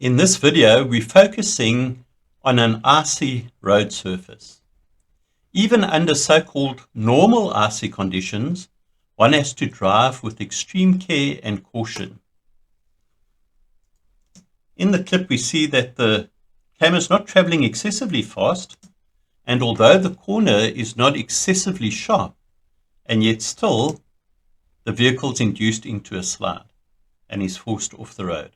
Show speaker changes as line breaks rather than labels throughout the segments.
In this video, we're focusing on an icy road surface. Even under so-called normal icy conditions, one has to drive with extreme care and caution. In the clip, we see that the camera is not traveling excessively fast, and although the corner is not excessively sharp, and yet still the vehicle is induced into a slide and is forced off the road.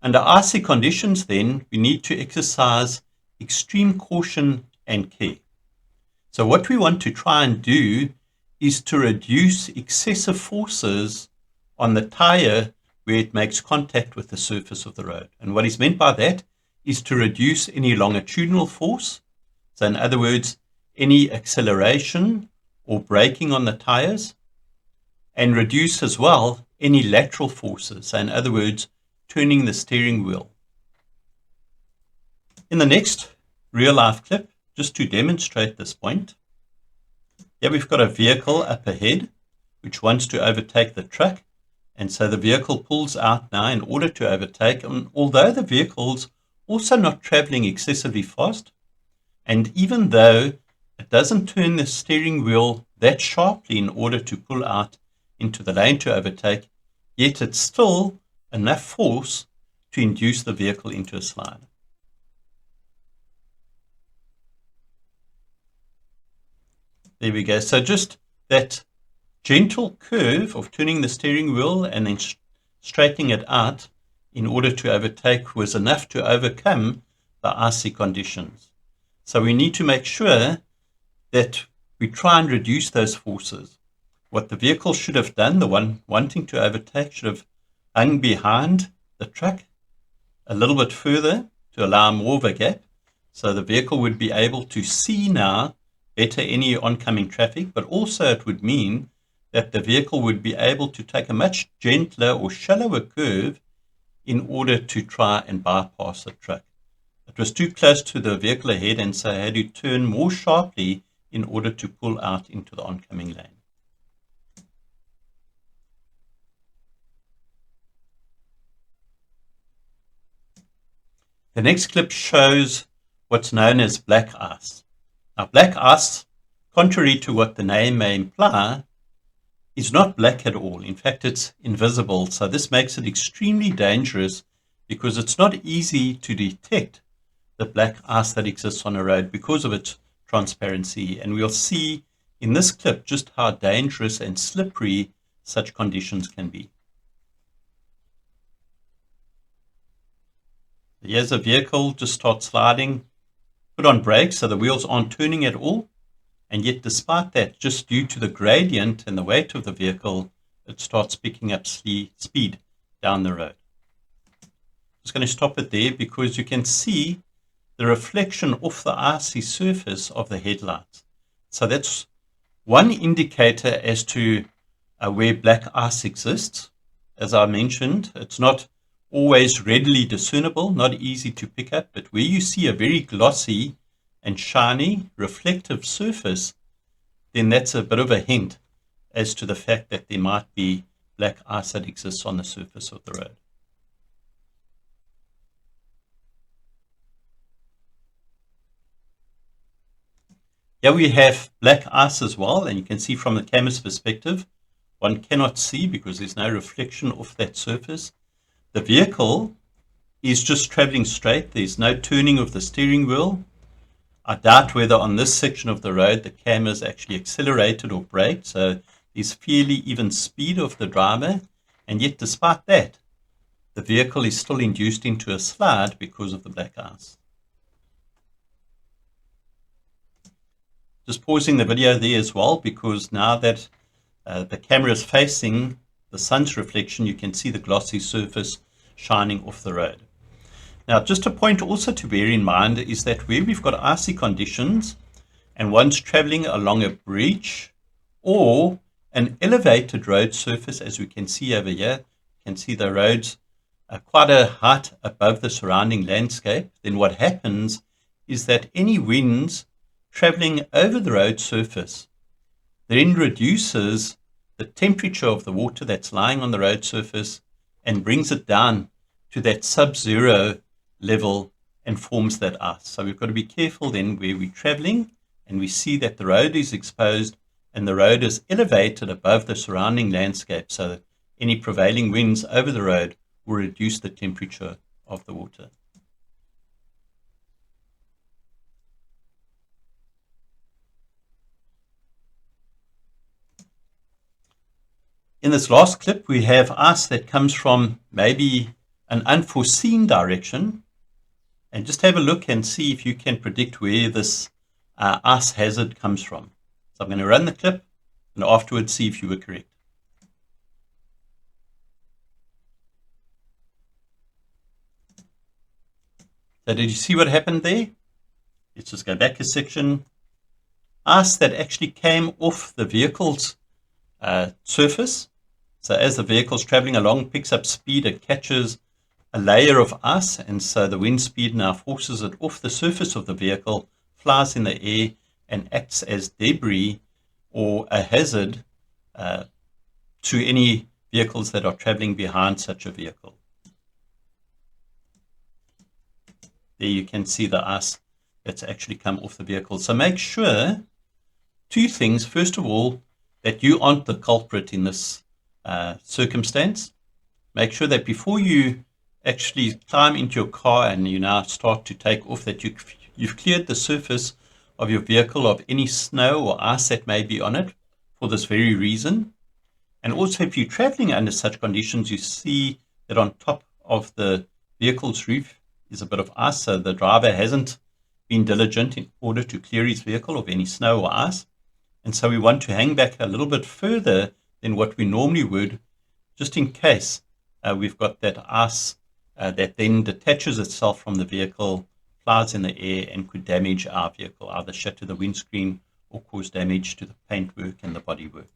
Under icy conditions, then, we need to exercise extreme caution and care. So what we want to try and do is to reduce excessive forces on the tire where it makes contact with the surface of the road. And what is meant by that is to reduce any longitudinal force. So in other words, any acceleration or braking on the tires, and reduce as well any lateral forces. So in other words, turning the steering wheel. In the next real life clip, just to demonstrate this point, here we've got a vehicle up ahead which wants to overtake the truck, and so the vehicle pulls out now in order to overtake. And although the vehicle's also not traveling excessively fast, and even though it doesn't turn the steering wheel that sharply in order to pull out into the lane to overtake, yet it's still enough force to induce the vehicle into a slide. There we go. So just that gentle curve of turning the steering wheel and then straightening it out in order to overtake was enough to overcome the icy conditions. So we need to make sure that we try and reduce those forces. What the vehicle should have done, the one wanting to overtake, should have hung behind the truck a little bit further to allow more of a gap, so the vehicle would be able to see now better any oncoming traffic, but also it would mean that the vehicle would be able to take a much gentler or shallower curve in order to try and bypass the truck. It was too close to the vehicle ahead, and so had to turn more sharply in order to pull out into the oncoming lane. The next clip shows what's known as black ice. Now, black ice, contrary to what the name may imply, is not black at all. In fact, it's invisible. So this makes it extremely dangerous because it's not easy to detect the black ice that exists on a road because of its transparency. And we'll see in this clip just how dangerous and slippery such conditions can be. Here's a vehicle just starts sliding, put on brakes so the wheels aren't turning at all, and yet despite that, just due to the gradient and the weight of the vehicle, it starts picking up speed down the road. Just going to stop it there because you can see the reflection off the icy surface of the headlights. So that's one indicator as to where black ice exists. As I mentioned, it's not always readily discernible, not easy to pick up, but where you see a very glossy and shiny reflective surface, then that's a bit of a hint as to the fact that there might be black ice that exists on the surface of the road. Here we have black ice as well, and you can see from the camera's perspective, one cannot see because there's no reflection off that surface. The vehicle is just traveling straight. There's no turning of the steering wheel. I doubt whether on this section of the road the camera's actually accelerated or braked, so there's fairly even speed of the driver, and yet despite that, the vehicle is still induced into a slide because of the black ice. Just pausing the video there as well, because now that the camera is facing the sun's reflection, you can see the glossy surface shining off the road. Now, just a point also to bear in mind is that where we've got icy conditions and one's traveling along a bridge or an elevated road surface, as we can see over here, you can see the roads are quite a height above the surrounding landscape, then what happens is that any winds traveling over the road surface then reduces the temperature of the water that's lying on the road surface and brings it down to that sub-zero level and forms that ice. So we've got to be careful then where we're traveling and we see that the road is exposed and the road is elevated above the surrounding landscape so that any prevailing winds over the road will reduce the temperature of the water. In this last clip, we have ice that comes from maybe an unforeseen direction. And just have a look and see if you can predict where this ice hazard comes from. So I'm going to run the clip and afterwards see if you were correct. So did you see what happened there? Let's just go back a section. Ice that actually came off the vehicle's surface. So as the vehicle's traveling along, picks up speed, it catches a layer of ice, and so the wind speed now forces it off the surface of the vehicle, flies in the air, and acts as debris or a hazard to any vehicles that are traveling behind such a vehicle. There you can see the ice that's actually come off the vehicle. So make sure, two things. First of all, that you aren't the culprit in this circumstance. Make sure that before you actually climb into your car and you now start to take off, that you've cleared the surface of your vehicle of any snow or ice that may be on it for this very reason. And also, if you're traveling under such conditions, you see that on top of the vehicle's roof is a bit of ice, so the driver hasn't been diligent in order to clear his vehicle of any snow or ice. And so we want to hang back a little bit further than what we normally would, just in case we've got that ice that then detaches itself from the vehicle, flies in the air, and could damage our vehicle, either shatter the windscreen or cause damage to the paintwork and the bodywork.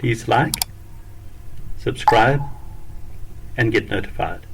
Please like, subscribe, and get notified.